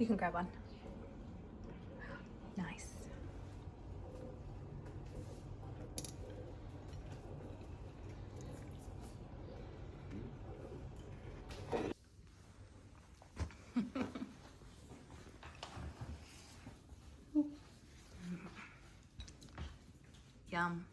You can grab one. Nice. Yum.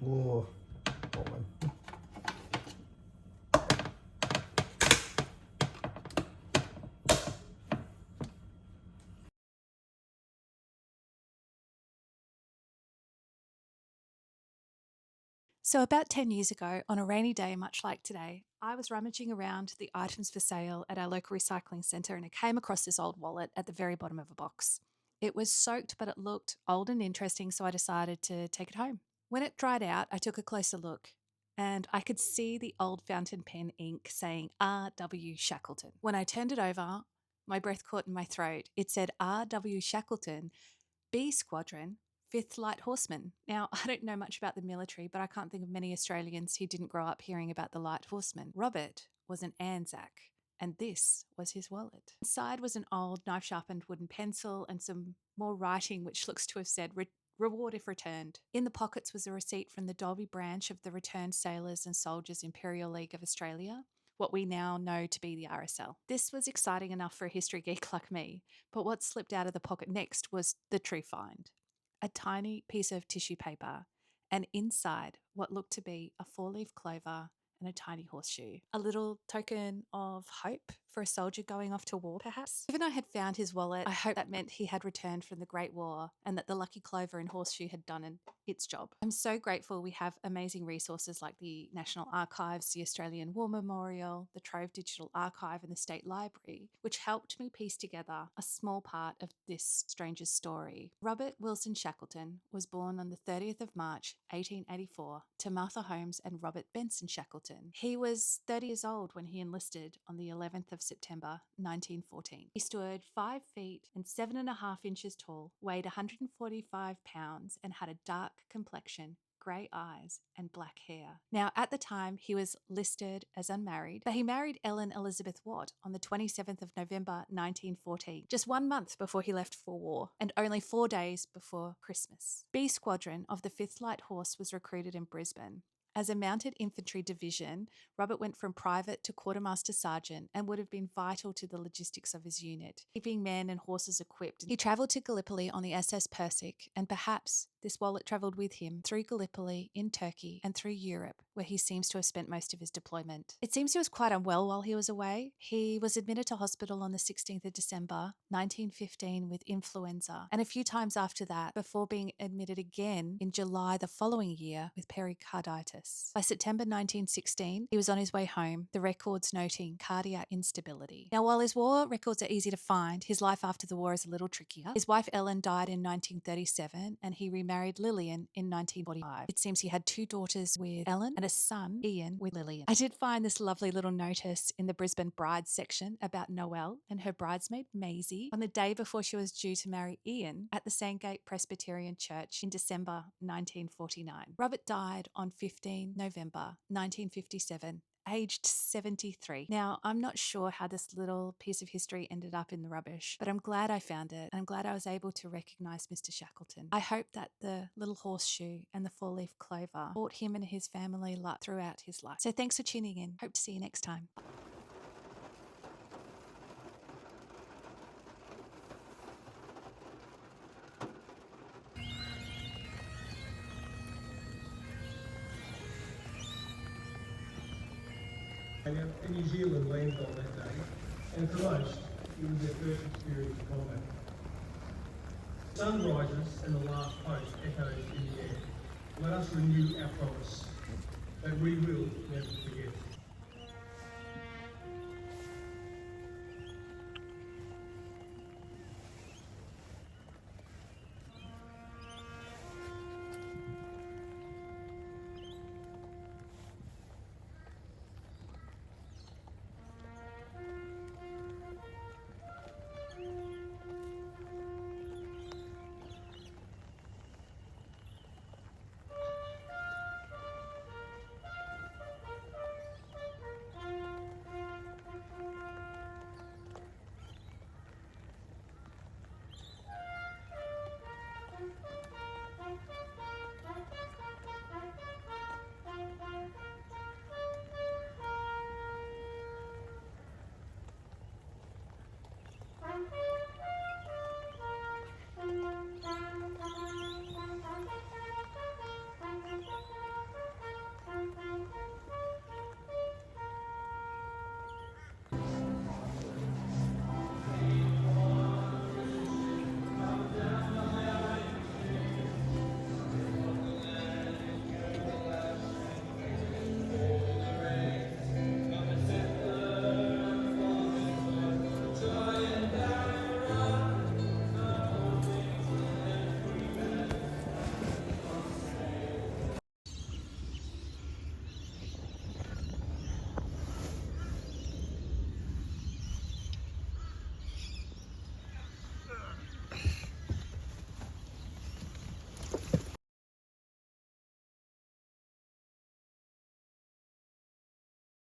Oh, woman. So, about 10 years ago, on a rainy day much like today, I was rummaging around the items for sale at our local recycling centre and I came across this old wallet at the very bottom of a box. It was soaked, but it looked old and interesting, so I decided to take it home. When it dried out, I took a closer look and I could see the old fountain pen ink saying R.W. Shackleton. When I turned it over, my breath caught in my throat. It said R.W. Shackleton, B Squadron, 5th Light Horseman. Now, I don't know much about the military, but I can't think of many Australians who didn't grow up hearing about the Light Horseman. Robert was an ANZAC, and this was his wallet. Inside was an old knife-sharpened wooden pencil and some more writing which looks to have said, reward if returned. In the pockets was a receipt from the Dalby branch of the Returned Sailors and Soldiers Imperial League of Australia, what we now know to be the RSL. This was exciting enough for a history geek like me, but what slipped out of the pocket next was the true find. A tiny piece of tissue paper, and inside what looked to be a 4-leaf clover and a tiny horseshoe. A little token of hope for a soldier going off to war, perhaps. Given I had found his wallet, I hoped that meant he had returned from the Great War and that the lucky clover and horseshoe had done its job. I'm so grateful we have amazing resources like the National Archives, the Australian War Memorial, the Trove Digital Archive and the State Library, which helped me piece together a small part of this stranger's story. Robert Wilson Shackleton was born on the 30th of March, 1884, to Martha Holmes and Robert Benson Shackleton. He was 30 years old when he enlisted on the 11th of September 1914. He stood 5 feet and 7.5 inches tall, weighed 145 pounds, and had a dark complexion, grey eyes, and black hair. Now, at the time, he was listed as unmarried, but he married Ellen Elizabeth Watt on the 27th of November 1914, just 1 month before he left for war, and only 4 days before Christmas. B Squadron of the 5th Light Horse was recruited in Brisbane. As a mounted infantry division, Robert went from private to quartermaster sergeant and would have been vital to the logistics of his unit, keeping men and horses equipped. He travelled to Gallipoli on the SS Persic, and perhaps this wallet travelled with him through Gallipoli, in Turkey, and through Europe, where he seems to have spent most of his deployment. It seems he was quite unwell while he was away. He was admitted to hospital on the 16th of December, 1915 with influenza, and a few times after that, before being admitted again in July the following year with pericarditis. By September 1916, he was on his way home, the records noting cardiac instability. Now, while his war records are easy to find, his life after the war is a little trickier. His wife Ellen died in 1937, and he remarried Lillian in 1945. It seems he had 2 daughters with Ellen and a son, Ian, with Lillian. I did find this lovely little notice in the Brisbane Brides section about Noelle and her bridesmaid Maisie on the day before she was due to marry Ian at the Sandgate Presbyterian Church in December 1949. Robert died on 15 November 1957, aged 73. Now, I'm not sure how this little piece of history ended up in the rubbish, but I'm glad I found it. I'm glad I was able to recognise Mr. Shackleton. I hope that the little horseshoe and the 4-leaf clover brought him and his family luck throughout his life. So thanks for tuning in. Hope to see you next time. The New Zealand landfall that day, and for most, it was their first experience of combat. The sun rises and the last post echoes in the air. Let us renew our promise that we will never forget.